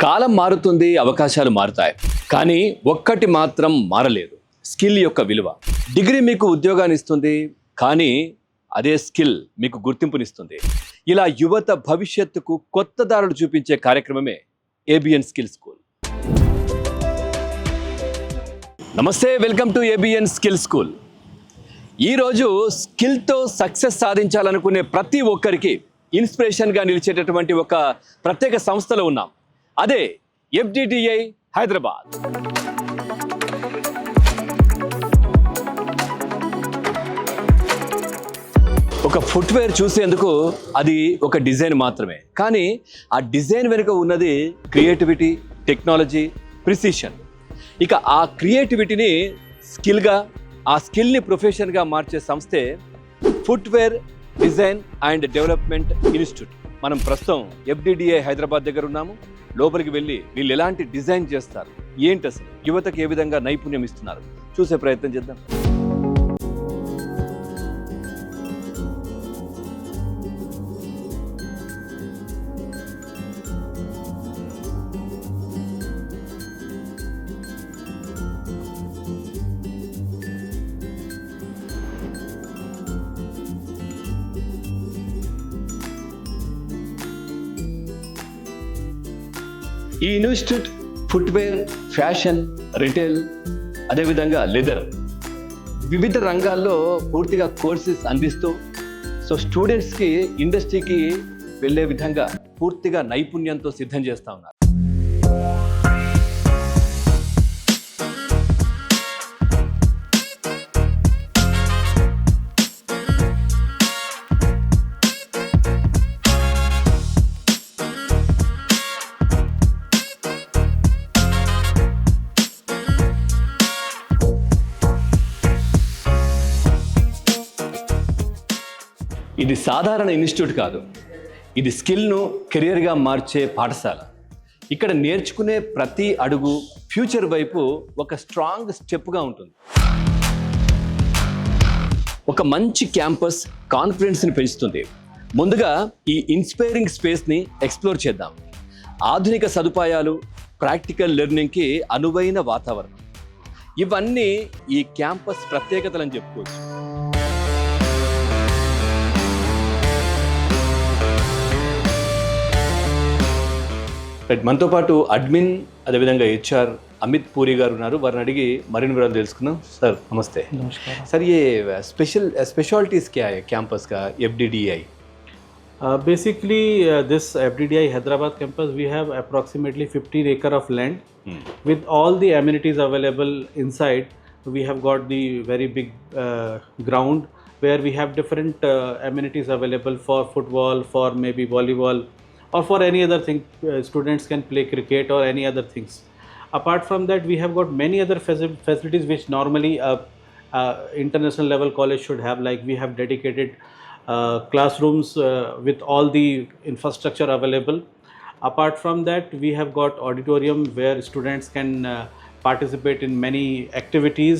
కాలం మారుతుంది, అవకాశాలు మారుతాయి. కానీ ఒక్కటి మాత్రం మారలేదు, స్కిల్ యొక్క విలువ. డిగ్రీ మీకు ఉద్యోగాన్ని ఇస్తుంది, కానీ అదే స్కిల్ మీకు గుర్తింపునిస్తుంది. ఇలా యువత భవిష్యత్తుకు కొత్త దారులు చూపించే కార్యక్రమమే ఏబిఎన్ స్కిల్ స్కూల్. నమస్తే, welcome to ABN skill school. ఈరోజు స్కిల్తో సక్సెస్ సాధించాలనుకునే ప్రతి ఒక్కరికి ఇన్స్పిరేషన్గా నిలిచేటటువంటి ఒక ప్రత్యేక సంస్థలో ఉన్నాం. అదే FDDI హైదరాబాద్. ఒక ఫుట్వేర్ చూసేందుకు అది ఒక డిజైన్ మాత్రమే, కానీ ఆ డిజైన్ వెనుక ఉన్నది క్రియేటివిటీ, టెక్నాలజీ, ప్రిసిషన్. ఇక ఆ క్రియేటివిటీని స్కిల్గా, ఆ స్కిల్ని ప్రొఫెషన్గా మార్చే సంస్థే footwear design and development institute. మనం ప్రస్తుతం FDDI హైదరాబాద్ దగ్గర ఉన్నాము. లోపలికి వెళ్ళి వీళ్ళు ఎలాంటి డిజైన్ చేస్తారు, ఏంటి అసలు యువతకు ఏ విధంగా నైపుణ్యం ఇస్తున్నారు చూసే ప్రయత్నం చేద్దాం. ఈ ఇన్స్టిట్యూట్ ఫుట్వేర్, ఫ్యాషన్, రిటైల్, అదేవిధంగా లెదర్, వివిధ రంగాల్లో పూర్తిగా కోర్సెస్ అందిస్తూ స్టూడెంట్స్కి ఇండస్ట్రీకి వెళ్ళే విధంగా పూర్తిగా నైపుణ్యంతో సిద్ధం చేస్తూ ఉన్నారు. ఇది సాధారణ ఇన్స్టిట్యూట్ కాదు, ఇది స్కిల్ను కెరియర్గా మార్చే పాఠశాల. ఇక్కడ నేర్చుకునే ప్రతి అడుగు ఫ్యూచర్ వైపు ఒక స్ట్రాంగ్ స్టెప్గా ఉంటుంది. ఒక మంచి క్యాంపస్ కాన్ఫిడెన్స్ని పెంచుతుంది. ముందుగా ఈ ఇన్స్పైరింగ్ స్పేస్ని ఎక్స్ప్లోర్ చేద్దాం. ఆధునిక సదుపాయాలు, ప్రాక్టికల్ లెర్నింగ్కి అనువైన వాతావరణం, ఇవన్నీ ఈ క్యాంపస్ ప్రత్యేకతలని చెప్పుకోవచ్చు. రైట్, మనతో పాటు అడ్మిన్, అదేవిధంగా HR అమిత్ పూరి గారు ఉన్నారు. వారిని అడిగి మరిన్ని వివరాలు తెలుసుకుందాం. సార్ నమస్తే. సార్, ये स्पेशलिटीज़ क्या है कैंपस का FDDI? Basically, this FDDI Hyderabad campus, we have approximately 15 acre of land with all the amenities available inside. We have got the very big ground where we have different amenities available for football, for maybe volleyball, or for any other thing. Students can play cricket or any other things. Apart from that, we have got many other facilities which normally international level college should have. Like we have dedicated classrooms with all the infrastructure available. Apart from that, we have got auditorium where students can participate in many activities,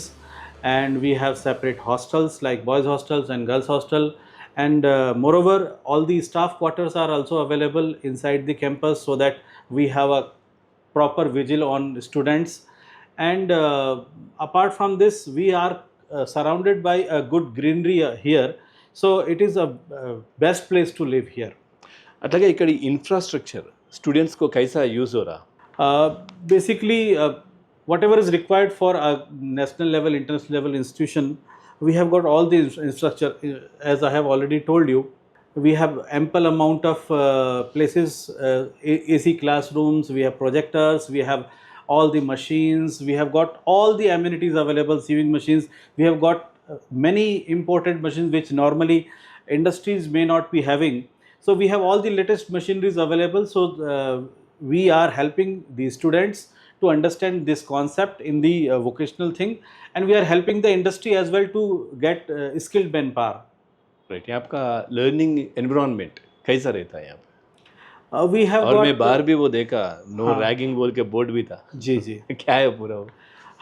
and we have separate hostels like boys hostels and girls hostel. And moreover, all the staff quarters are also available inside the campus so that we have a proper vigil on students. And apart from this, we are surrounded by a good greenery here, so it is a best place to live here. అట్లాగే ఇక్కడ infrastructure students को कैसा use हो रहा? Basically, whatever is required for a national level, international level institution, we have got all the infrastructure. As I have already told you, we have ample amount of places, AC classrooms, we have projectors, we have all the machines, we have got all the amenities available, sewing machines. We have got many imported machines which normally industries may not be having. So we have all the latest machineries available. So we are helping the students to understand this concept in the vocational thing, and we are helping the industry as well to get skilled manpower. Right, आपका learning environment कैसा रहता है यहाँ पे? We have और got, मैं बाहर भी वो देखा, नो रैगिंग बोल के बोर्ड भी था. जी जी क्या है पूरा वो?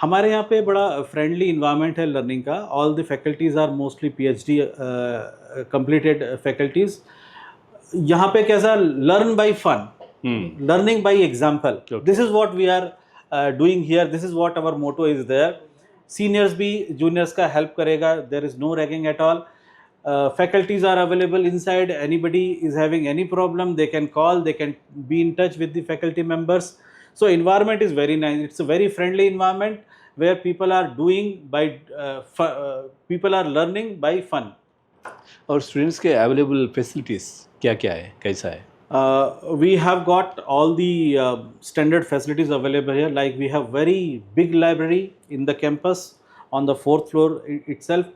हमारे यहाँ पे बड़ा फ्रेंडली इन्वायरमेंट है लर्निंग का. All the faculties are mostly PhD completed faculties. यहाँ पे कैसा, learn by fun. learning by example. This is what we are doing here. This is what our motto is there. Seniors bhi juniors ka help karega. There is no ragging at all. Faculties are available inside. Anybody is having any problem, they can call, they can be in touch with the faculty members. So environment is very nice. It's a very friendly environment where people are doing by people are learning by fun. और students के available facilities क्या क्या है, कैसा है? We have got all the standard facilities available here. Like we have very big library in the campus on the 4th floor itself.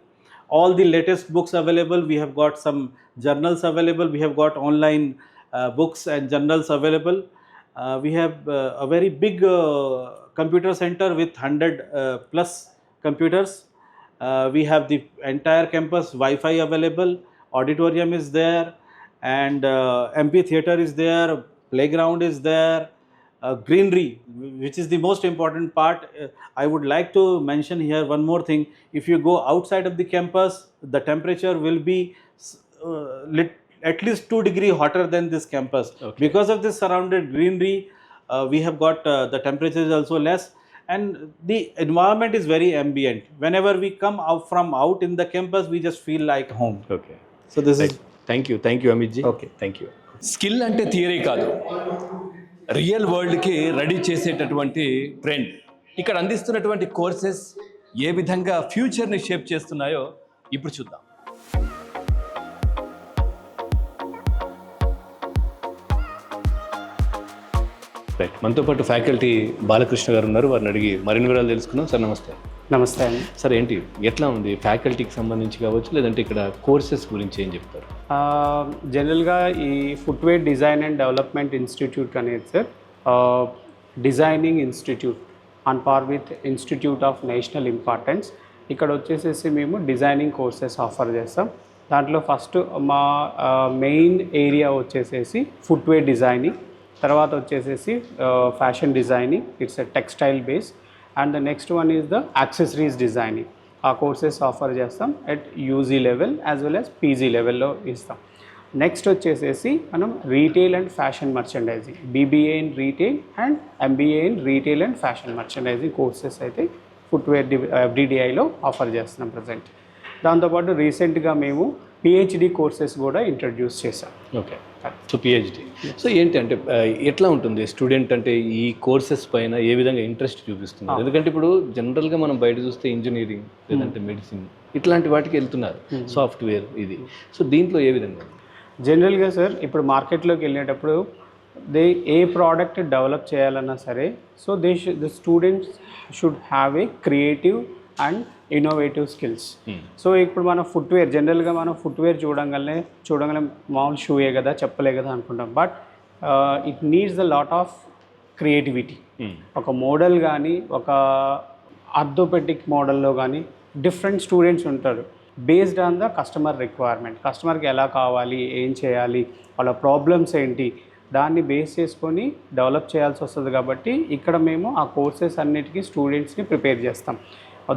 All the latest books available. We have got some journals available. We have got online books and journals available. We have a very big computer center with 100 plus computers. We have the entire campus Wi-Fi available. Auditorium is there, and amphitheater is there. Playground is there. Greenery, which is the most important part. I would like to mention here one more thing. If you go outside of the campus, the temperature will be at least 2 degrees hotter than this campus. Okay. Because of this surrounded greenery, we have got the temperature is also less, and the environment is very ambient. Whenever we come out in the campus, we just feel like home. Okay, So this is thank you Amit ji. Okay. Thank you. Skill అంటే theory కాదు, real వరల్డ్కి ready చేసేటటువంటి trend. ఇక్కడ అందిస్తున్నటువంటి courses ఏ విధంగా ఫ్యూచర్ని shape చేస్తున్నాయో ఇప్పుడు చూద్దాం. Right, మనతో పాటు ఫ్యాకల్టీ బాలకృష్ణ గారు ఉన్నారు. వారిని అడిగి మరిన్ని వివరాలు తెలుసుకుందాం. సార్ నమస్తే. నమస్తే అండి. సార్ ఏంటి, ఎట్లా ఉంది ఫ్యాకల్టీకి సంబంధించి కావచ్చు, లేదంటే ఇక్కడ కోర్సెస్ గురించి ఏం చెప్తారు? జనరల్గా ఈ footwear design and development institute అనేది sir designing institute on par with institute of national importance. ఇక్కడ వచ్చేసేసి మేము డిజైనింగ్ కోర్సెస్ ఆఫర్ చేస్తాం. దాంట్లో ఫస్ట్ మా మెయిన్ ఏరియా వచ్చేసేసి ఫుట్వేర్ డిజైనింగ్, తర్వాత వచ్చేసేసి fashion designing, it's a textile base, and the next one is the accessories designing. ఆ కోర్సెస్ ఆఫర్ చేస్తాం at UG level as well as PG లెవెల్లో ఇస్తాం. నెక్స్ట్ వచ్చేసేసి మనం retail and fashion merchandising, BBA in retail and MBA in retail and fashion merchandising courses అయితే footwear ఎఫ్డిడిఐలో offer చేస్తున్నాం present. దాంతోపాటు రీసెంట్గా మేము పిహెచ్డి కోర్సెస్ కూడా ఇంట్రడ్యూస్ చేశాం. Okay, so PhD. సో ఏంటి అంటే ఎట్లా ఉంటుంది స్టూడెంట్ అంటే ఈ కోర్సెస్ పైన ఏ విధంగా ఇంట్రెస్ట్ చూపిస్తున్నారు? ఎందుకంటే ఇప్పుడు జనరల్గా మనం బయట చూస్తే ఇంజనీరింగ్ లేదంటే మెడిసిన్ ఇట్లాంటి వాటికి వెళ్తున్నారు, సాఫ్ట్వేర్ ఇది. సో దీంట్లో ఏ విధంగా? జనరల్గా సార్ ఇప్పుడు మార్కెట్లోకి వెళ్ళేటప్పుడు ఏ ప్రోడక్ట్ డెవలప్ చేయాలన్నా సరే, so the students should have a creative and innovative skills. So ఇప్పుడు మనం ఫుట్వేర్ జనరల్గా మనం ఫుట్వేర్ చూడగానే మామూలు షూయే కదా, చెప్పలే కదా అనుకుంటాం. But it needs the lot of creativity. ఒక మోడల్ కానీ, ఒక ఆర్థోపెడిక్ మోడల్లో కానీ డిఫరెంట్ స్టూడెంట్స్ ఉంటారు. Based on the customer requirement, కస్టమర్కి ఎలా కావాలి, ఏం చేయాలి, వాళ్ళ ప్రాబ్లమ్స్ ఏంటి, దాన్ని బేస్ చేసుకొని డెవలప్ చేయాల్సి వస్తుంది. కాబట్టి ఇక్కడ మేము ఆ కోర్సెస్ అన్నిటికీ స్టూడెంట్స్ని ప్రిపేర్ చేస్తాం.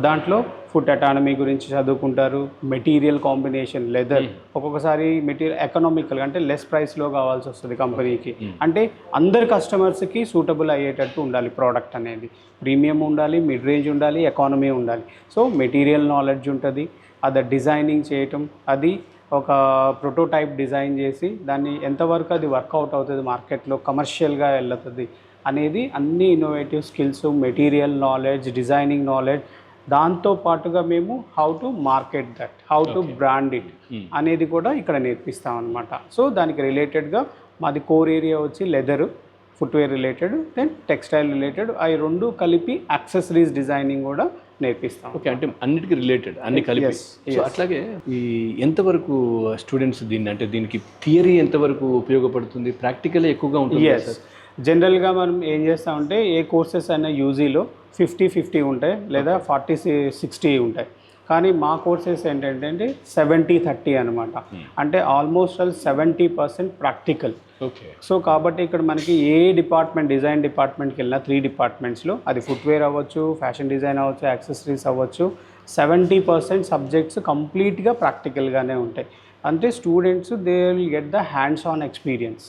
దాంట్లో ఫుడ్ అటానమీ గురించి చదువుకుంటారు, మెటీరియల్ కాంబినేషన్, లెదర్, ఒక్కొక్కసారి మెటీరియల్ ఎకనామికల్గా అంటే లెస్ ప్రైస్లో కావాల్సి వస్తుంది కంపెనీకి. అంటే అందరు కస్టమర్స్కి సూటబుల్ అయ్యేటట్టు ఉండాలి ప్రోడక్ట్ అనేది. ప్రీమియం ఉండాలి, మిడ్ రేంజ్ ఉండాలి, ఎకానమీ ఉండాలి. సో మెటీరియల్ నాలెడ్జ్ ఉంటుంది, అది డిజైనింగ్ చేయటం, అది ఒక ప్రోటోటైప్ డిజైన్ చేసి దాన్ని ఎంతవరకు అది వర్కౌట్ అవుతుంది, మార్కెట్లో కమర్షియల్గా వెళ్తుంది అనేది అన్ని innovative skills, material knowledge, designing knowledge, దాంతో పాటుగా మేము how to market that, how to brand it అనేది కూడా ఇక్కడ నేర్పిస్తాం అనమాట. సో దానికి రిలేటెడ్గా మాది కోర్ ఏరియా వచ్చి leather, footwear related, then textile related, అవి రెండు కలిపి యాక్సెసరీస్ డిజైనింగ్ కూడా నేర్పిస్తాం. ఓకే, అంటే అన్నిటికీ రిలేటెడ్ అన్ని కలిపి. సో అట్లాగే ఈ ఎంతవరకు స్టూడెంట్స్ దీనికి థియరీ ఎంతవరకు ఉపయోగపడుతుంది, ప్రాక్టికల్ ఎక్కువగా ఉంటుంది? జనరల్గా మనం ఏం చేస్తామంటే ఏ కోర్సెస్ అయినా యూజీలో 50-50 ఉంటాయి, లేదా 40-60 ఉంటాయి. కానీ మా కోర్సెస్ ఏంటంటే 70-30 అనమాట. అంటే ఆల్మోస్ట్ 70% ప్రాక్టికల్. ఓకే. సో కాబట్టి ఇక్కడ మనకి ఏ డిపార్ట్మెంట్, డిజైన్ డిపార్ట్మెంట్కి వెళ్ళినా 3 డిపార్ట్మెంట్స్లో, అది ఫుట్వేర్ అవ్వచ్చు, ఫ్యాషన్ డిజైన్ అవ్వచ్చు, యాక్సెసరీస్ అవ్వచ్చు, 70% సబ్జెక్ట్స్ కంప్లీట్గా ప్రాక్టికల్గానే ఉంటాయి. అంటే students they will get the hands on experience.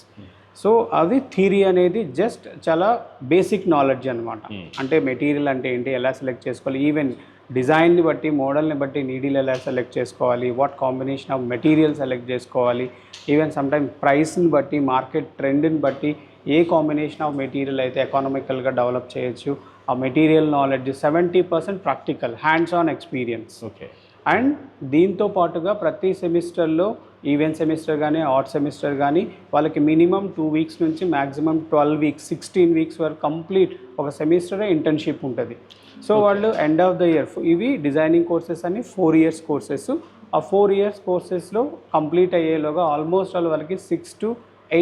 So అది థియరీ అనేది జస్ట్ చాలా బేసిక్ నాలెడ్జ్ అనమాట. అంటే మెటీరియల్ అంటే ఏంటి, ఎలా సెలెక్ట్ చేసుకోవాలి, ఈవెన్ డిజైన్ని బట్టి మోడల్ని బట్టి నీడిల్ ఎలా సెలెక్ట్ చేసుకోవాలి, what combination of material select చేసుకోవాలి, ఈవెన్ సమ్టైమ్ ప్రైస్ని బట్టి మార్కెట్ ట్రెండ్ని బట్టి ఏ కాంబినేషన్ ఆఫ్ మెటీరియల్ అయితే ఎకానమికల్గా డెవలప్ చేయొచ్చు, ఆ material knowledge 70% practical hands on experience. Okay. And దీంతో పాటుగా ప్రతి సెమిస్టర్లో ఈవెన్ సెమిస్టర్ కానీ ఆడ్ సెమిస్టర్ కానీ వాళ్ళకి మినిమం 2 వీక్స్ నుంచి మ్యాక్సిమం 12 వీక్స్ 16 వీక్స్ వరకు కంప్లీట్ ఒక సెమిస్టరే ఇంటర్న్షిప్ ఉంటుంది. సో వాళ్ళు ఎండ్ ఆఫ్ ద ఇయర్ ఇవి డిజైనింగ్ కోర్సెస్ అని 4 years కోర్సెస్. ఆ 4 years కోర్సెస్లో కంప్లీట్ అయ్యేలోగా ఆల్మోస్ట్ వాళ్ళకి 6 to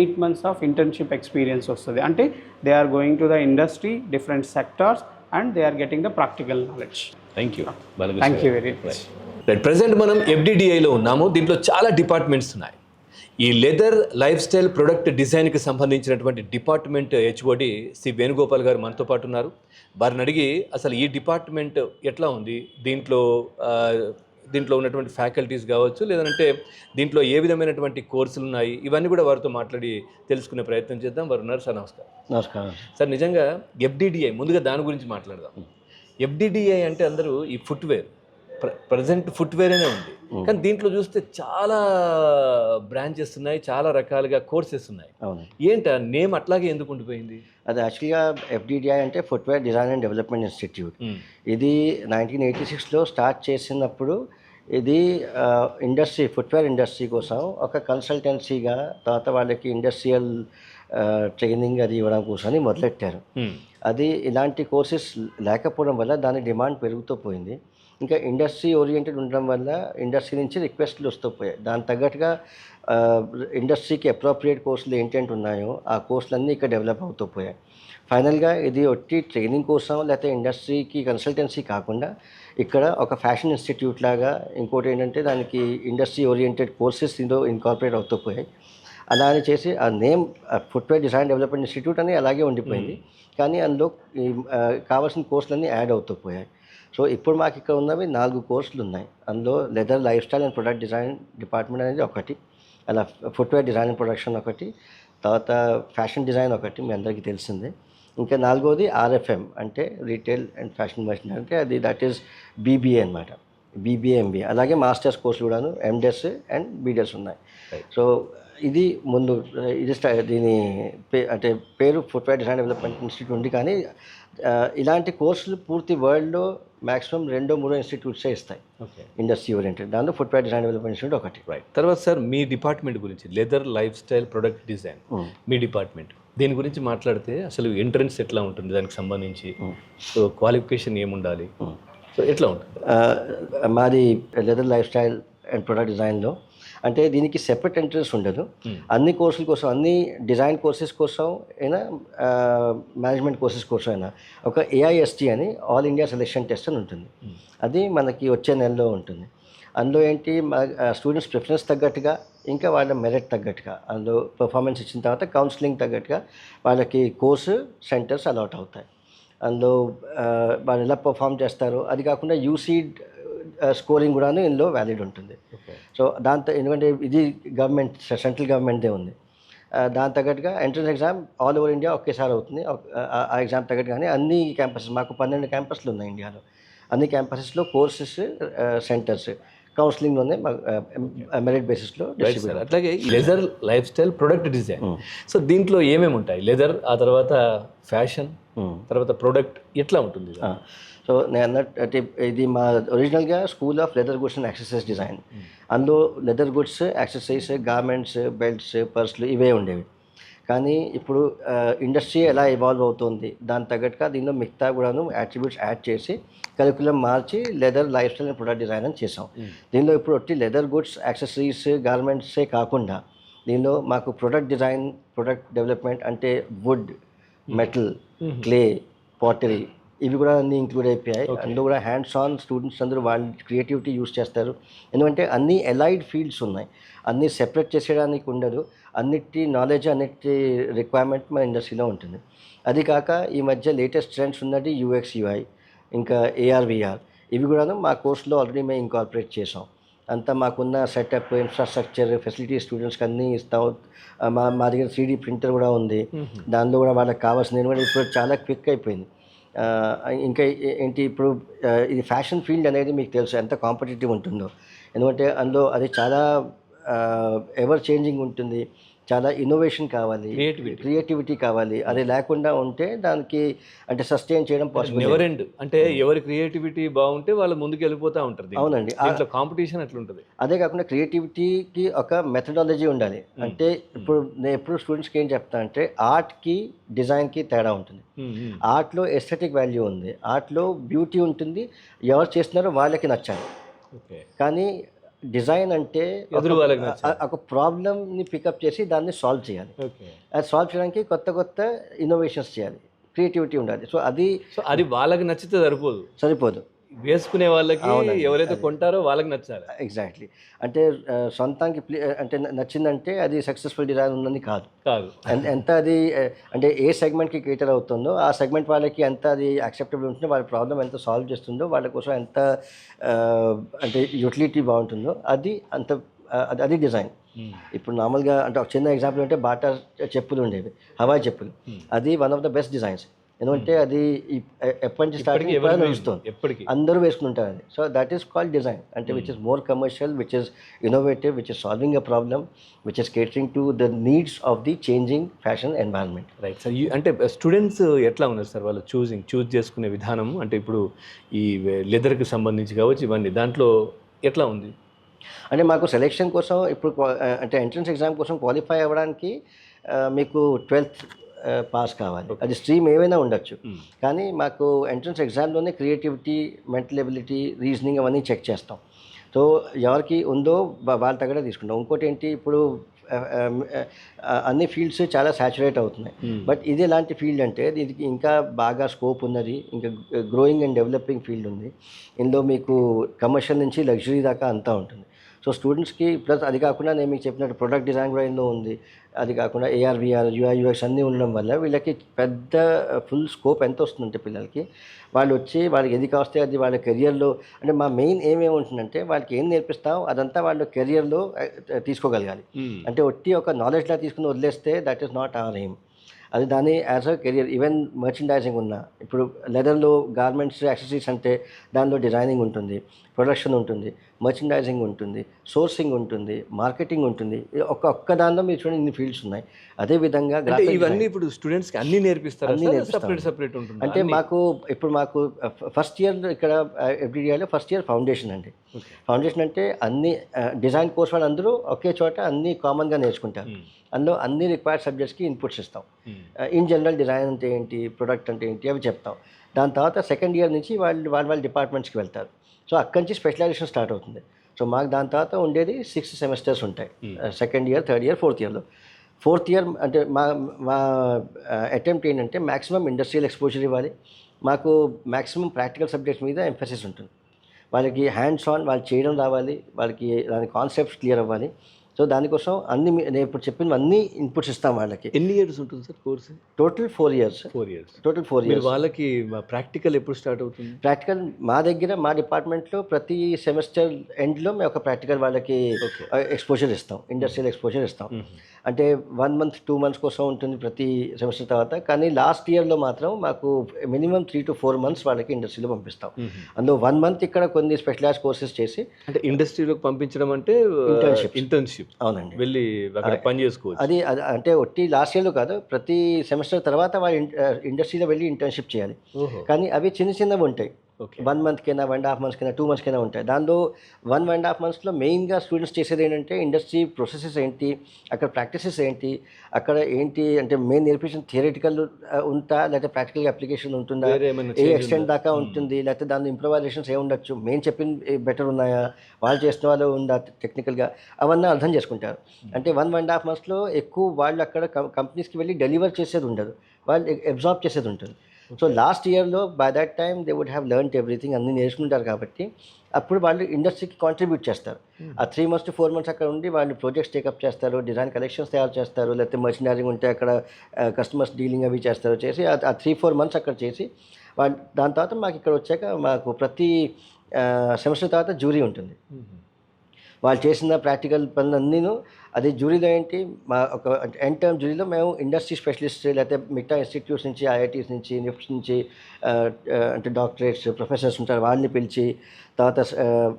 8 months of internship experience వస్తుంది. అంటే they are going to the industry, different sectors, and they are getting the practical knowledge. Thank you. Thank you very much. Present మనం FDDIలో ఉన్నాము. దీంట్లో చాలా departments ఉన్నాయి. ఈ లెదర్ లైఫ్ స్టైల్ ప్రొడక్ట్ డిజైన్కి సంబంధించినటువంటి డిపార్ట్మెంట్ HOD సి వేణుగోపాల్ గారు మనతో పాటు ఉన్నారు. వారిని అడిగి అసలు ఈ డిపార్ట్మెంట్ ఎట్లా ఉంది, దీంట్లో ఉన్నటువంటి ఫ్యాకల్టీస్ కావచ్చు, లేదంటే దీంట్లో ఏ విధమైనటువంటి కోర్సులు ఉన్నాయి, ఇవన్నీ కూడా వారితో మాట్లాడి తెలుసుకునే ప్రయత్నం చేద్దాం. వారు ఉన్నారు. సార్ నమస్కారం. నమస్కారం సార్, నిజంగా FDDI ముందుగా దాని గురించి మాట్లాడదాం. FDDI అంటే అందరూ ఈ ఫుట్వేర్ ప్రజెంట్ ఫుట్వేర్ అనే ఉంది, కానీ దీంట్లో చూస్తే చాలా బ్రాంచెస్ ఉన్నాయి, చాలా రకాలుగా కోర్సెస్ ఉన్నాయి. అవును. ఏంటి నేమ్ అట్లాగే ఎందుకు ఉండిపోయింది? అది యాక్చువల్గా FDDI అంటే footwear design and development institute. ఇది 1986లో స్టార్ట్ చేసినప్పుడు ఇది ఇండస్ట్రీ, ఫుట్వేర్ ఇండస్ట్రీ కోసం ఒక కన్సల్టెన్సీగా, తర్వాత వాళ్ళకి ఇండస్ట్రియల్ ట్రైనింగ్ అది ఇవ్వడం కోసమని మొదలెట్టారు. అది ఇలాంటి కోర్సెస్ లేకపోవడం వల్ల దాని డిమాండ్ పెరుగుతూ పోయింది. ఇంకా ఇండస్ట్రీ ఓరియంటెడ్ ఉండడం వల్ల ఇండస్ట్రీ నుంచి రిక్వెస్ట్లు వస్తూ పోయాయి. దాని తగ్గట్టుగా ఇండస్ట్రీకి అప్రోప్రియేట్ కోర్సులు ఏంటంటే ఉన్నాయో ఆ కోర్సులన్నీ ఇక్కడ డెవలప్ అవుతూ పోయాయి. ఫైనల్గా ఇది ఒట్టి ట్రైనింగ్ కోసం లేకపోతే ఇండస్ట్రీకి కన్సల్టెన్సీ కాకుండా ఇక్కడ ఒక ఫ్యాషన్ ఇన్స్టిట్యూట్ లాగా, ఇంకోటి ఏంటంటే దానికి ఇండస్ట్రీ ఓరియంటెడ్ కోర్సెస్ ఇందులో ఇన్కార్పొరేట్ అవుతూ పోయాయి. అలా అని చేసి ఆ name footwear design development institute అని అలాగే ఉండిపోయింది. కానీ అందులో కావాల్సిన కోర్సులన్నీ యాడ్ అవుతూ పోయాయి. సో ఇప్పుడు మాకు ఇక్కడ ఉన్నవి 4 కోర్సులు ఉన్నాయి. అందులో leather life style and product design department అనేది ఒకటి, అలా ఫుట్వేర్ డిజైన్ అండ్ ప్రొడక్షన్ ఒకటి, తర్వాత ఫ్యాషన్ డిజైన్ ఒకటి మీ అందరికీ తెలిసిందే. ఇంకా 4వది RFM అంటే రీటైల్ అండ్ ఫ్యాషన్ మర్చెంట్, అంటే అది దట్ ఈస్ BBA అనమాట, BBA MBA. అలాగే మాస్టర్స్ కోర్సులు కూడాను MDes అండ్ BDes ఉన్నాయి. సో ఇది ముందు ఇది దీని అంటే పేరు ఫుట్వేర్ డిజైన్ డెవలప్మెంట్ ఇన్స్టిట్యూట్ ఉంది. కానీ ఇలాంటి కోర్సులు పూర్తి వరల్డ్లో మ్యాక్సిమం 2-3 ఇన్స్టిట్యూట్సే ఇస్తాయి ఇండస్ట్రీ ఓరియంటెడ్. దాంట్లో ఫుట్వేర్ డిజైన్ డెవలప్మెంట్ ఇన్స్టిట్యూట్ ఒకటి. రైట్. తర్వాత సార్, మీ డిపార్ట్మెంట్ గురించి, leather lifestyle product design, మీ డిపార్ట్మెంట్ దీని గురించి మాట్లాడితే అసలు ఎంట్రన్స్ ఎట్లా ఉంటుంది, దానికి సంబంధించి సో క్వాలిఫికేషన్ ఏముండాలి, సో ఎట్లా ఉంటుంది? మాది leather life style and product డిజైన్లో అంటే దీనికి సెపరేట్ ఎంట్రన్స్ ఉండదు. అన్ని కోర్సుల కోసం, అన్ని డిజైన్ కోర్సెస్ కోసం అయినా, మేనేజ్మెంట్ కోర్సెస్ కోసం అయినా ఒక AIST అని ఆల్ ఇండియా సెలెక్షన్ టెస్ట్ అని ఉంటుంది. అది మనకి వచ్చే నెలలో ఉంటుంది. అందులో ఏంటి, స్టూడెంట్స్ ప్రిఫరెన్స్ తగ్గట్టుగా, ఇంకా వాళ్ళ మెరిట్ తగ్గట్టుగా, అందులో పర్ఫార్మెన్స్ ఇచ్చిన తర్వాత కౌన్సిలింగ్ తగ్గట్టుగా వాళ్ళకి కోర్సు సెంటర్స్ అలాట్ అవుతాయి. అందులో వాళ్ళు ఎలా పర్ఫామ్ చేస్తారో, అది కాకుండా UCED స్కోరింగ్ కూడాను ఇందులో వ్యాలిడ్ ఉంటుంది. సో దాంతో, ఎందుకంటే ఇది గవర్నమెంట్, సెంట్రల్ గవర్నమెంట్దే ఉంది, దాని తగ్గట్టుగా entrance exam all over India ఒకేసారి అవుతుంది. ఆ ఎగ్జామ్ తగ్గట్టుగానే అన్ని క్యాంపసెస్, మాకు 12 క్యాంపస్లు ఉన్నాయి ఇండియాలో, అన్ని క్యాంపసెస్లో కోర్సెస్ సెంటర్స్ కౌన్సిలింగ్లోనే మెరిట్ బేసిస్లో డిస్ట్రిబ్యూట్. అట్లాగే leather lifestyle product design, so దీంట్లో ఏమేమి ఉంటాయి? లెదర్, ఆ తర్వాత ఫ్యాషన్, తర్వాత ప్రొడక్ట్ ఎట్లా ఉంటుంది? సో నేను అన్నట్టు ఇది మా ఒరిజినల్గా school of leather goods and accessories design. అందులో leather goods, accessories, garments, belts, పర్స్లు ఇవే ఉండేవి. కానీ ఇప్పుడు ఇండస్ట్రీ ఎలా ఇవాల్వ్ అవుతుంది, దాని తగ్గట్టుగా దీనిలో మిగతా కూడాను యాట్రిబ్యూట్స్ యాడ్ చేసి curriculum March leather life style and product design అని చేసాం. దీనిలో ఇప్పుడు వచ్చి లెదర్ గుడ్స్, యాక్సెసరీస్, గార్మెంట్సే కాకుండా దీనిలో మాకు ప్రొడక్ట్ డిజైన్, ప్రొడక్ట్ డెవలప్మెంట్ అంటే వుడ్, మెటల్, క్లే, పాటరీ, ఇవి కూడా అన్నీ ఇంక్లూడ్ అయిపోయాయి. అందులో కూడా హ్యాండ్స్ ఆన్ స్టూడెంట్స్ అందరూ వాళ్ళ క్రియేటివిటీ యూస్ చేస్తారు. ఎందుకంటే అన్ని ఎలైడ్ ఫీల్డ్స్ ఉన్నాయి, అన్నీ సెపరేట్ చేసేయడానికి ఉండదు. అన్నిటి నాలెడ్జ్, అన్నిటి రిక్వైర్మెంట్ మన ఇండస్ట్రీలో ఉంటుంది. అది కాక ఈ మధ్య లేటెస్ట్ ట్రెండ్స్ ఉన్నది UX UI, ఇంకా AR VR, ఇవి కూడాను మా కోర్సులో ఆల్రెడీ మేము ఇన్కార్పొరేట్ చేసాం. అంతా మాకున్న సెటప్, ఇన్ఫ్రాస్ట్రక్చర్, ఫెసిలిటీ స్టూడెంట్స్కి అన్నీ ఇస్తాం. మా దగ్గర 3D ప్రింటర్ కూడా ఉంది. దానిలో కూడా వాళ్ళకి కావాల్సింది కూడా ఇప్పుడు చాలా క్విక్ అయిపోయింది. ఇంకా ఏంటి ఇప్పుడు ఇది ఫ్యాషన్ ఫీల్డ్ అనేది మీకు తెలుసు ఎంత కాంపిటేటివ్ ఉంటుందో. ఎందుకంటే అందులో అది చాలా ఎవర్ చేంజింగ్ ఉంటుంది, చాలా ఇన్నోవేషన్ కావాలి, క్రియేటివిటీ కావాలి. అది లేకుండా ఉంటే దానికి అంటే సస్టైన్ చేయడం పాసిబుల్ నెవర్ ఎండ్. అంటే ఎవరి క్రియేటివిటీ బాగుంటే వాళ్ళు ముందుకు వెళ్ళిపోతూ ఉంటారు. అవునండి, దీంట్లో కాంపిటీషన్ అట్లుంటుంది. అదే కాకుండా క్రియేటివిటీకి ఒక మెథడాలజీ ఉండాలి. అంటే ఇప్పుడు నేను ఎప్పుడు స్టూడెంట్స్కి ఏం చెప్తా అంటే ఆర్ట్కి డిజైన్కి తేడా ఉంటుంది. ఆర్ట్లో ఎస్థెటిక్ వాల్యూ ఉంది, ఆర్ట్లో బ్యూటీ ఉంటుంది, ఎవరు చేస్తున్నారో వాళ్ళకి నచ్చాలి. కానీ డిజైన్ అంటే ఒక ప్రాబ్లమ్ని పికప్ చేసి దాన్ని సాల్వ్ చేయాలి. అది సాల్వ్ చేయడానికి కొత్త కొత్త ఇన్నోవేషన్స్ చేయాలి, క్రియేటివిటీ ఉండాలి. సో అది వాళ్ళకి నచ్చితే సరిపోదు, వేసుకునే వాళ్ళకి ఎవరైతే కొంటారో వాళ్ళకి నచ్చాలి. ఎగ్జాక్ట్లీ. అంటే సొంతానికి అంటే నచ్చిందంటే అది సక్సెస్ఫుల్ డిజైన్ ఉందని కాదు. ఎంత అది అంటే ఏ సెగ్మెంట్కి కేటర్ అవుతుందో ఆ సెగ్మెంట్ వాళ్ళకి ఎంత అది యాక్సెప్టబుల్ ఉంటుందో, వాళ్ళ ప్రాబ్లం ఎంత సాల్వ్ చేస్తుందో, వాళ్ళ కోసం ఎంత అంటే యూటిలిటీ బాగుంటుందో అది అంత అది డిజైన్. ఇప్పుడు నార్మల్గా అంటే ఒక చిన్న ఎగ్జాంపుల్ అంటే బాటా చెప్పులు ఉండేవి, హవాయి చెప్పులు. అది one of the best designs. ఎందుకంటే అది ఎప్పటి నుంచి స్టార్టింగ్ నడుస్తుంది, అందరూ వేసుకుంటారు అది. So that is called design. అంటే which is more commercial, which is innovative, which is solving a problem, which is catering to the needs of the changing fashion environment. Right sir. అంటే students ఎట్లా ఉన్నారు sir వాళ్ళు చూస్ చేసుకునే విధానం? అంటే ఇప్పుడు ఈ లెదర్కి సంబంధించి కావచ్చు ఇవన్నీ, దాంట్లో ఎట్లా ఉంది? అంటే మాకు సెలెక్షన్ కోసం ఇప్పుడు అంటే ఎంట్రన్స్ ఎగ్జామ్ కోసం క్వాలిఫై అవ్వడానికి మీకు 12th పాస్ కావాలి. అది స్ట్రీమ్ ఏమైనా ఉండొచ్చు. కానీ మాకు ఎంట్రన్స్ ఎగ్జామ్లోనే క్రియేటివిటీ, మెంటల్ ఎబిలిటీ, రీజనింగ్ అవన్నీ చెక్ చేస్తాం. సో ఎవరికి ఉందో వాళ్ళ తగ్గడే తీసుకుంటాం. ఇంకోటి ఏంటి, ఇప్పుడు అన్ని ఫీల్డ్స్ చాలా సాచురేట్ అవుతున్నాయి. బట్ ఇది ఎలాంటి ఫీల్డ్ అంటే దీనికి ఇంకా బాగా స్కోప్ ఉన్నది, ఇంకా గ్రోయింగ్ అండ్ డెవలపింగ్ ఫీల్డ్ ఉంది. ఇందులో మీకు కమర్షియల్ నుంచి లగ్జరీ దాకా అంతా ఉంటుంది. సో స్టూడెంట్స్కి ప్లస్ అది కాకుండా నేను మీకు చెప్పినట్టు ప్రొడక్ట్ డిజైన్ కూడా ఇందులో ఉంది. అది కాకుండా AR, VR, UI, UX అన్నీ ఉండడం వల్ల వీళ్ళకి పెద్ద ఫుల్ స్కోప్ ఎంత వస్తుందంటే పిల్లలకి వాళ్ళు వచ్చి వాళ్ళకి ఏది కావస్తే అది వాళ్ళ కెరియర్లో అంటే మా మెయిన్ ఏమేమి ఉంటుందంటే వాళ్ళకి ఏం నేర్పిస్తాం అదంతా వాళ్ళ కెరియర్లో తీసుకోగలగాలి. అంటే ఒట్టి ఒక నాలెడ్జ్లా తీసుకుని వదిలేస్తే that is not our aim. అది దాన్ని as a career. Even merchandising ఉన్న ఇప్పుడు లెదర్లో గార్మెంట్స్, యాక్సెసరీస్ అంటే దానిలో డిజైనింగ్ ఉంటుంది, ప్రొడక్షన్ ఉంటుంది, మర్చెండైజింగ్ ఉంటుంది, సోర్సింగ్ ఉంటుంది, మార్కెటింగ్ ఉంటుంది. ఒక్క దానిలో మీరు చూడండి ఇన్ని ఫీల్డ్స్ ఉన్నాయి. అదేవిధంగా ఇవన్నీ ఇప్పుడు స్టూడెంట్స్కి అన్నీ నేర్పిస్తారు. సెపరేట్ ఉంటుంది. అంటే మాకు ఫస్ట్ ఇయర్ ఇక్కడ FDDIలో ఫస్ట్ ఇయర్ ఫౌండేషన్ అండి. ఫౌండేషన్ అంటే అన్ని డిజైన్ కోర్స్ వాళ్ళు అందరూ ఒకే చోట అన్నీ కామన్గా నేర్చుకుంటారు. అందులో అన్ని రిక్వైర్డ్ సబ్జెక్ట్స్కి ఇన్పుట్స్ ఇస్తాం. ఇన్ జనరల్ డిజైన్ అంటే ఏంటి, ప్రొడక్ట్ అంటే ఏంటి అవి చెప్తాం. దాని తర్వాత సెకండ్ ఇయర్ నుంచి వాళ్ళ డిపార్ట్మెంట్స్కి వెళ్తారు. సో అక్కడి నుంచి స్పెషలైజేషన్ స్టార్ట్ అవుతుంది. సో మాకు దాని తర్వాత ఉండేది 6 సెమిస్టర్స్ ఉంటాయి. Second year, third year, fourth ఇయర్లో. ఫోర్త్ ఇయర్ అంటే మా అటెంప్ట్ ఏంటంటే మ్యాక్సిమం ఇండస్ట్రియల్ ఎక్స్పోజర్ ఇవ్వాలి. మాకు మ్యాక్సిమం ప్రాక్టికల్ సబ్జెక్ట్స్ మీద ఎంఫసిస్ ఉంటుంది. వాళ్ళకి హ్యాండ్స్ ఆన్ వాళ్ళు చేయడం రావాలి, వాళ్ళకి దాని కాన్సెప్ట్స్ క్లియర్ అవ్వాలి. సో దానికోసం నేను ఇప్పుడు చెప్పిన అన్ని ఇన్పుట్స్ ఇస్తాం వాళ్ళకి. ఎన్ని ఇయర్స్ ఉంటుంది sir course? Total 4 years. Total 4 years. వాళ్ళకి ప్రాక్టికల్ ఎప్పుడు స్టార్ట్ అవుతుంది? ప్రాక్టికల్ మా దగ్గర మా డిపార్ట్మెంట్లో ప్రతి సెమిస్టర్ ఎండ్లో మేము ఒక ప్రాక్టికల్ వాళ్ళకి ఎక్స్పోజర్ ఇస్తాం, ఇండస్ట్రియల్ ఎక్స్పోజర్ ఇస్తాం. అంటే 1 month 2 months కోసం ఉంటుంది ప్రతి సెమిస్టర్ తర్వాత. కానీ లాస్ట్ ఇయర్లో మాత్రం మాకు మినిమం 3 to 4 months వాళ్ళకి ఇండస్ట్రీలో పంపిస్తాం. అందులో 1 month ఇక్కడ కొన్ని స్పెషలైజ్ కోర్సెస్ చేసి అంటే ఇండస్ట్రీలోకి పంపించడం అంటే ఇంటర్న్షిప్. అవునండి, వెళ్ళి అక్కడ పని చేసుకోవచ్చు. అది అంటే ఒట్టి లాస్ట్ ఇయర్లో కాదు, ప్రతి సెమిస్టర్ తర్వాత వాళ్ళు ఇండస్ట్రీలో వెళ్ళి ఇంటర్న్షిప్ చేయాలి. కానీ అవి చిన్నవి ఉంటాయి. 1 month కైనా 1.5 months కైనా 2 months కైనా ఉంటాయి. దానిలో 1.5 monthsలో మెయిన్గా స్టూడెంట్స్ చేసేది ఏంటంటే ఇండస్ట్రీ ప్రాసెసెస్ ఏంటి, అక్కడ ప్రాక్టీసెస్ ఏంటి, అక్కడ ఏంటి అంటే మెయిన్ నేర్పించిన థియరిటికల్ ఉంటా లేకపోతే ప్రాక్టికల్ అప్లికేషన్ ఉంటుందా, ఏ ఎక్స్టెంట్ దాకా ఉంటుంది, లేకపోతే దానిలో ఇంప్రవైజేషన్స్ ఉండొచ్చు, మేము చెప్పింది బెటర్ ఉన్నాయా, వాళ్ళు చేసిన వాళ్ళు ఉందా టెక్నికల్గా, అవన్నీ అర్థం చేసుకుంటారు. అంటే 1.5 monthsలో ఎక్కువ వాళ్ళు అక్కడ కంపెనీస్కి వెళ్ళి డెలివర్ చేసేది ఉండదు, వాళ్ళు అబ్జార్బ్ చేసేది ఉంటుంది. సో లాస్ట్ ఇయర్లో by that time they would have learned everything, అన్నీ నేర్చుకుంటారు. కాబట్టి అప్పుడు వాళ్ళు ఇండస్ట్రీకి కాంట్రిబ్యూట్ చేస్తారు. ఆ 3 months to 4 months అక్కడ ఉండి వాళ్ళు ప్రాజెక్ట్స్ టేకప్ చేస్తారు, డిజైన్ కలెక్షన్స్ తయారు చేస్తారు, లేకపోతే మర్చెండైజింగ్ ఉంటే అక్కడ కస్టమర్స్ డీలింగ్ అవి చేస్తారు. చేసి ఆ 3-4 months అక్కడ చేసి వాళ్ళు దాని తర్వాత మాకు ఇక్కడ వచ్చాక మాకు ప్రతి సెమిస్టర్ తర్వాత జ్యూరీ ఉంటుంది. వాళ్ళు చేసిన ప్రాక్టికల్ పనులన్నీను అది జ్యూరీలో ఏంటి మా ఒక ఎండ్ టర్మ్ జ్యూరీలో మేము ఇండస్ట్రీ స్పెషలిస్ట్ లేకపోతే మిగతా ఇన్స్టిట్యూట్స్ నుంచి ఐఐటీస్ నుంచి నిఫ్ట్స్ నుంచి అంటే డాక్టరేట్స్ ప్రొఫెసర్స్ ఉంటారు వాళ్ళని పిలిచి తర్వాత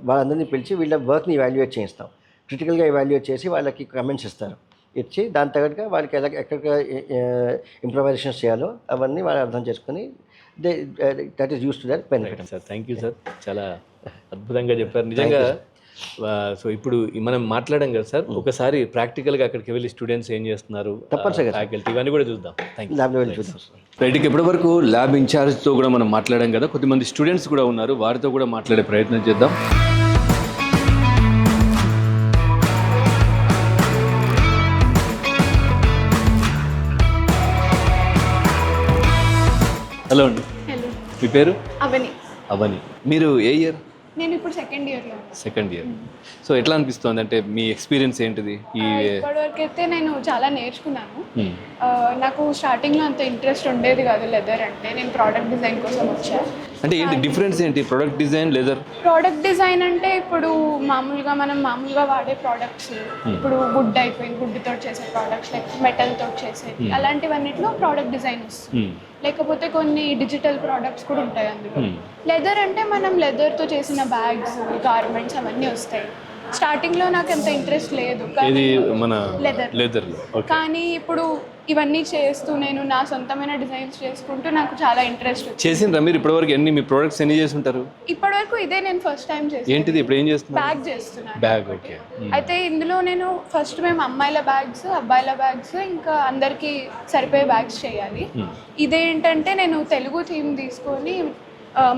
వాళ్ళందరినీ పిలిచి వీళ్ళ వర్క్ని ఇవాల్యుయేట్ చేయిస్తాం. క్రిటికల్గా ఇవాల్యుయేట్ చేసి వాళ్ళకి కమెంట్స్ ఇచ్చి దాని తగ్గట్టుగా వాళ్ళకి ఎక్కడ ఇంప్రవైజేషన్స్ చేయాలో అవన్నీ వాళ్ళు అర్థం చేసుకొని that is use to that benefit. Sir thank you sir, చాలా అద్భుతంగా చెప్పారు నిజంగా. సో ఇప్పుడు మనం మాట్లాడాం కదా సార్, ఒకసారి ప్రాక్టికల్గా అక్కడికి వెళ్ళి స్టూడెంట్స్ ఏం చేస్తున్నారు, తప్పనిసరిగా ఫ్యాకల్టీ ఇవన్నీ కూడా చూద్దాం. Thank you. ల్యాబ్లో వెళ్ళి చూద్దాం. రైట్కి ఇప్పటి వరకు ల్యాబ్ ఇన్ఛార్జ్తో కూడా మనం మాట్లాడాం కదా, కొద్దిమంది స్టూడెంట్స్ కూడా ఉన్నారు, వారితో కూడా మాట్లాడే ప్రయత్నం చేద్దాం. హలో అండి, హలో, మీ పేరు? అవని. అవని. మీరు ఏ ఇయర్? నేను ఇప్పుడు సెకండ్ ఇయర్లో. Second year. సో ఎట్లా అనిపిస్తుంది, అంటే మీ ఎక్స్పీరియన్స్ ఏంటిది? ఇప్పటివరకు అయితే నేను చాలా నేర్చుకున్నాను. నాకు స్టార్టింగ్లో అంత ఇంట్రెస్ట్ ఉండేది కాదు లెదర్ అంటే. నేను ప్రోడక్ట్ డిజైన్ కోసం వచ్చాను. అంటే ఏంటి డిఫరెన్స్ ఏంటి product design leather? Product design అంటే ఇప్పుడు మనం మామూలుగా వాడే ప్రోడక్ట్స్, ఇప్పుడు వుడ్ అయిపోయింది, వుడ్తో చేసే ప్రోడక్ట్స్, లైక్ మెటల్తో చేసేది, అలాంటివన్నిటిలో ప్రోడక్ట్ డిజైన్ వస్తుంది. లేకపోతే కొన్ని డిజిటల్ ప్రోడక్ట్స్ కూడా ఉంటాయి అందులో. లెదర్ అంటే మనం లెదర్తో చేసిన బ్యాగ్స్, గార్మెంట్స్ అవన్నీ వస్తాయి. స్టార్టింగ్లో నాకు అంత ఇంట్రెస్ట్ లేదు మన లెదర్, కానీ ఇప్పుడు ఇవన్నీ చేస్తూ నేను నా సొంతమైన డిజైన్స్ చేసుకుంటూ నాకు చాలా ఇంట్రెస్ట్ చేసిండ్రా మీరు ఇప్పటివరకు? మీ ప్రొడక్ట్స్ ఎన్ని చేసి ఉంటారు ఇప్పటివరకు? ఇదే నేను ఫస్ట్ టైం చేస్తాను. ఏంటిది ఇప్పుడు ఏం చేస్తున్నారు? బ్యాగ్ చేస్తున్నాను. Bag, okay. అయితే ఇందులో నేను ఫస్ట్ మేము అమ్మాయిల బ్యాగ్స్, అబ్బాయిల బ్యాగ్స్, ఇంకా అందరికీ సరిపోయే బ్యాగ్స్ చేయాలి. ఇదేంటంటే నేను తెలుగు థీమ్ తీసుకొని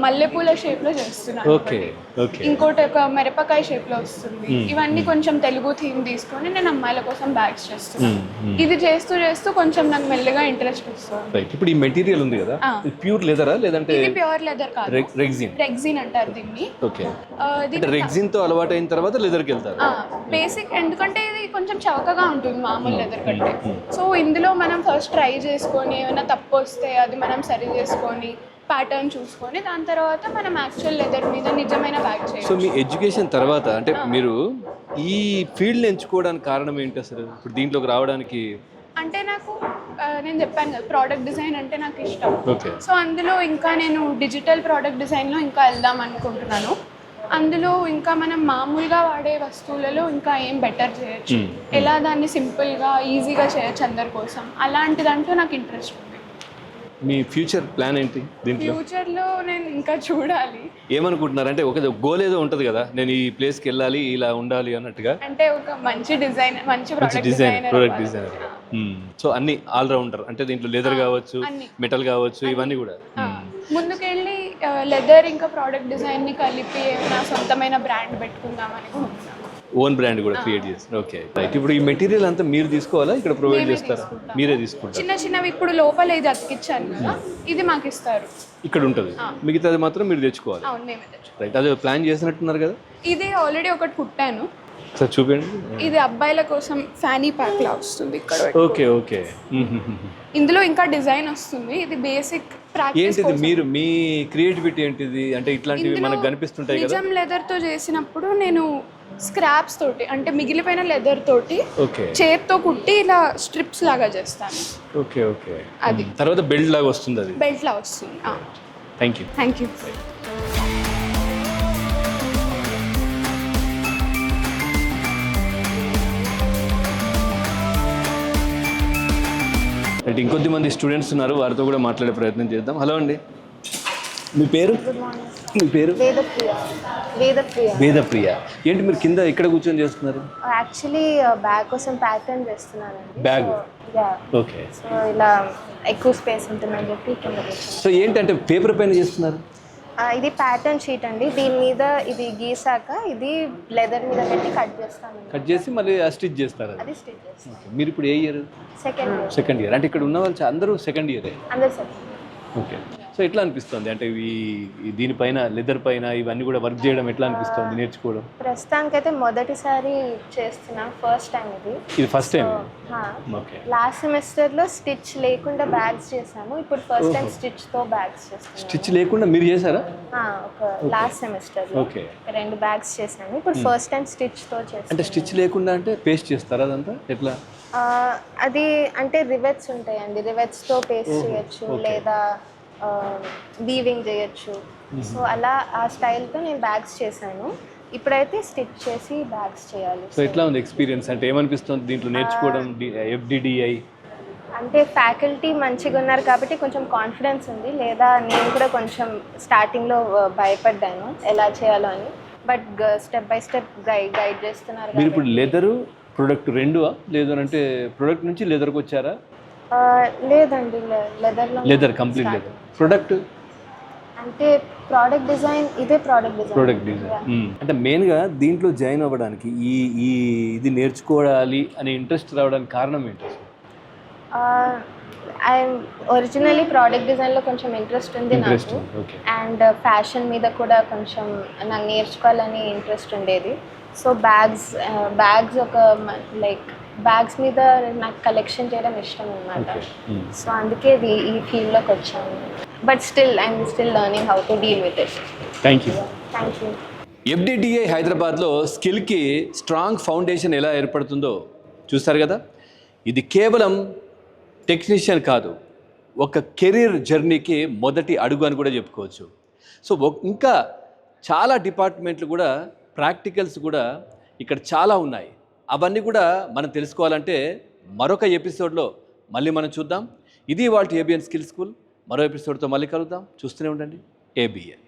మల్లెపూల షేప్లో చేస్తున్నాను. Okay, okay. ఇంకోటి ఒక మిరపకాయ షేప్లో వస్తుంది. ఇవన్నీ కొంచెం తెలుగు థీమ్ తీసుకొని నేను అమ్మాయిల కోసం బ్యాగ్స్ చేస్తున్నాను. ఇది చేస్తూ చేస్తూ కొంచెం నాకు మెల్లగా ఇంట్రెస్ట్ వస్తుంది. ఇప్పుడు ఈ మెటీరియల్ ఉంది కదా, ప్యూర్ లెదరా లేదంటే? ఇది ప్యూర్ లెదర్ కాదు, రెగ్జిన్ అంటారు దీన్ని. ఓకే. అంటే రెగ్జిన్ తో అలవాటు అయిన తర్వాత లెదర్కి వెళ్తారు. బేసిక్, ఎందుకంటే ఇది కొంచెం చౌకగా ఉంటుంది మామూలు లెదర్ కంటే. సో ఇందులో మనం ఫస్ట్ ట్రై చేసుకొని ఏమైనా తప్పు వస్తే అది మనం సరి చేసుకొని ప్యాటర్న్ చూసుకొని దాని తర్వాత మనం యాక్చువల్ లెదర్ మీద నిజమైన బ్యాగ్ చేయాలి. సో మీ ఎడ్యుకేషన్ తర్వాత అంటే మీరు ఈ ఫీల్డ్ ఎంచుకోవడానికి కారణం ఏంటి అసలు, ఇప్పుడు దీంట్లోకి రావడానికి? అంటే నాకు నేను చెప్పాను కదా, ప్రోడక్ట్ డిజైన్ అంటే నాకు ఇష్టం. సో అందులో ఇంకా నేను డిజిటల్ ప్రోడక్ట్ డిజైన్లో ఇంకా వెళ్దాం అనుకుంటున్నాను. అందులో ఇంకా మనం మామూలుగా వాడే వస్తువులలో ఇంకా ఏం బెటర్ చేయొచ్చు, ఎలా దాన్ని సింపుల్గా ఈజీగా చేయొచ్చు అందరి కోసం, అలాంటిదంటూ నాకు ఇంట్రెస్ట్ ఉంది. మీ ఫ్యూచర్ ప్లాన్ ఏంటి దీంట్లో? ఫ్యూచర్లో నేను ఇంకా చూడాలి. ఏమనుకుంటున్నారు అంటే ఒక గోల్ ఏదో ఉంటుంది కదా, నేను ఈ ప్లేస్కి వెళ్ళాలి, ఇలా ఉండాలి అన్నట్టుగా? అంటే ఒక మంచి డిజైన్, మంచి ప్రొడక్ట్ డిజైనర్. సో అన్ని ఆల్రౌండర్ అంటే దీంట్లో లెదర్ కావచ్చు, మెటల్ కావచ్చు, ఇవన్నీ కూడా. ముందుకెళ్ళి లెదర్ ఇంకా ప్రోడక్ట్ డిజైన్ని కలిపి నా సొంతమైన బ్రాండ్ పెట్టుకుందామని అనుకుంటున్నాను. ఓన్ బ్రాండ్ కూడా క్రియేట్ చేస్తారు. Okay, right. ఇప్పుడు ఈ మెటీరియల్ అంతా మీరు తీసుకోవాలా, ఇక్కడ ప్రొవైడ్ చేస్తారా? మీరే తీసుకుంటారు. చిన్న చిన్నవి ఇప్పుడు లోపల ఇది అతికిచ్చాను కదా, ఇది మాకు ఇస్తారు, ఇక్కడ ఉంటుంది. మిగతాది మాత్రం మీరు తెచ్చుకోవాలి. అవును, మేమే తెచ్చుకోవాలి. రైట్, అదే ప్లాన్ చేసినట్టున్నారు కదా. ఇది ఆల్రెడీ ఒకటి కుట్టాను సార్, చూపండి. ఇది అబ్బాయిల కోసం ఫ్యానీ ప్యాక్ లా వస్తుంది ఇక్కడ. Okay, okay. ఇందులో ఇంకా డిజైన్ వస్తుంది. ఇది బేసిక్ ప్రాక్టీస్. ఏంటిది మీరు మీ క్రియేటివిటీ ఏంటిది అంటే ఇట్లాంటివి మనకు కనిపిస్తుంటాయి కదా? నిజం లెదర్ తో చేసినప్పుడు నేను స్క్రాప్స్ తోటి, అంటే మిగిలిపోయిన లెదర్ తోటి చేత్తో కుట్టి ఇలా స్ట్రిప్స్ లాగా చేస్తాను. Okay, okay. అది తర్వాత బెల్ట్ లాగా వస్తుంది, అది బెల్ట్ లా వస్తుంది. Thank you. Thank you. Right, ఇంకొద్ది మంది స్టూడెంట్స్ ఉన్నారు, వారితో కూడా మాట్లాడే ప్రయత్నం చేద్దాం. హలో అండి, మీ పేరు? మీ పేరు? వేదప్రియ. ఏంటి మీరు కింద ఇక్కడ కూర్చొని చేస్తున్నారు? యాక్చువల్లీ బ్యాగ్ కోసం ప్యాటర్న్ చేస్తున్నానండి. Bag, okay. సో ఇలా ఎక్కువ స్పేస్ ఉంటుందని చెప్పి కింద కూర్చొని. సో ఏంటంటే పేపర్ పైన చేస్తున్నారు? ఇది ప్యాటర్న్ షీట్ అండి. దీని మీద ఇది గీసాక ఇది లెదర్ మీద పెట్టి కట్ చేస్తాను. కట్ చేసి మళ్ళీ స్టిచ్ చేస్తారు. అది స్టిచ్ చేస్తాను. మీరు ఇప్పుడు ఏ year? Second year. Second year. అంటే ఇక్కడ ఉన్న వాళ్ళు అందరూ సెకండ్ ఇయరే? అందరూ సెకండ్. ఓకే. సో ఎట్లా అనిపిస్తుంది అంటే దీనిపైన లెదర్ పైన ఇవన్నీ కూడా వర్క్ చేయడం ఎట్లా అనిపిస్తుంది నేర్చుకోవడం? ప్రస్తుతానికైతే మొదటిసారి చేస్తున్నా, ఫస్ట్ టైం ఇది. ఇది ఫస్ట్ టైం. ఓకే. లాస్ట్ సెమిస్టర్లో స్టిచ్ లేకుండా బ్యాగ్స్ చేసాము, ఇప్పుడు ఫస్ట్ టైం స్టిచ్తో బ్యాగ్స్ చేస్తాను. స్టిచ్ లేకుండా మీరు చేశారా? ఒక లాస్ట్ సెమిస్టర్లో ఓకే. 2 బ్యాగ్స్ చేశాను, ఇప్పుడు ఫస్ట్ టైం స్టిచ్తో చేస్తాను. అంటే స్టిచ్ లేకుండా అంటే పేస్ట్ చేస్తారా అదంతా ఎట్లా? అది అంటే రివెట్స్ ఉంటాయండి, రివెట్స్తో పేస్ట్ చేయొచ్చు లేదా వీవింగ్ చేయొచ్చు. సో అలా ఆ స్టైల్తో నేను బ్యాగ్స్ చేశాను, ఇప్పుడైతే స్టిచ్ చేసి బ్యాగ్స్ చేయాలి. సో ఎట్లా ఉంది ఎక్స్పీరియన్స్? అంటే ఏమనిపిస్తుంది దీంట్లో నేర్చుకోవడం FDDI? అంటే ఫ్యాకల్టీ మంచిగా ఉన్నారు కాబట్టి కొంచెం కాన్ఫిడెన్స్ ఉంది, లేదా నేను కూడా కొంచెం స్టార్టింగ్లో భయపడ్డాను ఎలా చేయాలో అని. But step by step guide చేస్తున్నారు. మీరు ఇప్పుడు లెదరు ప్రొడక్ట్ రెండువా, లేదు అంటే ప్రొడక్ట్ నుంచి లెదర్కి వచ్చారా? లేదండి, లెదర్ కంప్లీట్ లెదర్ ప్రొడక్ట్ అంటే ప్రోడక్ట్ డిజైన్, ఇదే ప్రోడక్ట్ డిజైన్. అంటే మెయిన్గా దీంట్లో జాయిన్ అవ్వడానికి ఇది నేర్చుకోవాలి అనే ఇంట్రెస్ట్ రావడానికి కారణం ఏంటి? ఒరిజినల్లీ ప్రోడక్ట్ డిజైన్లో కొంచెం ఇంట్రెస్ట్ ఉంది నాకు, అండ్ ఫ్యాషన్ మీద కూడా కొంచెం నాకు నేర్చుకోవాలని ఇంట్రెస్ట్ ఉండేది. సో బ్యాగ్స్ ఒక లైక్ బ్యాగ్స్ మీద నాకు కలెక్షన్ చేయడం ఇష్టం అనమాట. సో అందుకే ఈ ఫీల్డ్లోకి వచ్చాను. But I'm still learning how to deal with it. Thank you. FDDI హైదరాబాద్లో స్కిల్కి స్ట్రాంగ్ ఫౌండేషన్ ఎలా ఏర్పడుతుందో చూస్తారు కదా. ఇది కేవలం టెక్నీషియన్ కాదు, ఒక కెరీర్ జర్నీకి మొదటి అడుగు అని కూడా చెప్పుకోవచ్చు. సో ఇంకా చాలా డిపార్ట్మెంట్లు కూడా, ప్రాక్టికల్స్ కూడా ఇక్కడ చాలా ఉన్నాయి. అవన్నీ కూడా మనం తెలుసుకోవాలంటే మరొక ఎపిసోడ్లో మళ్ళీ మనం చూద్దాం. ఇది వాళ్ళ ABN స్కిల్ స్కూల్. మరో ఎపిసోడ్తో మళ్ళీ కలుద్దాం. చూస్తూనే ఉండండి ABN.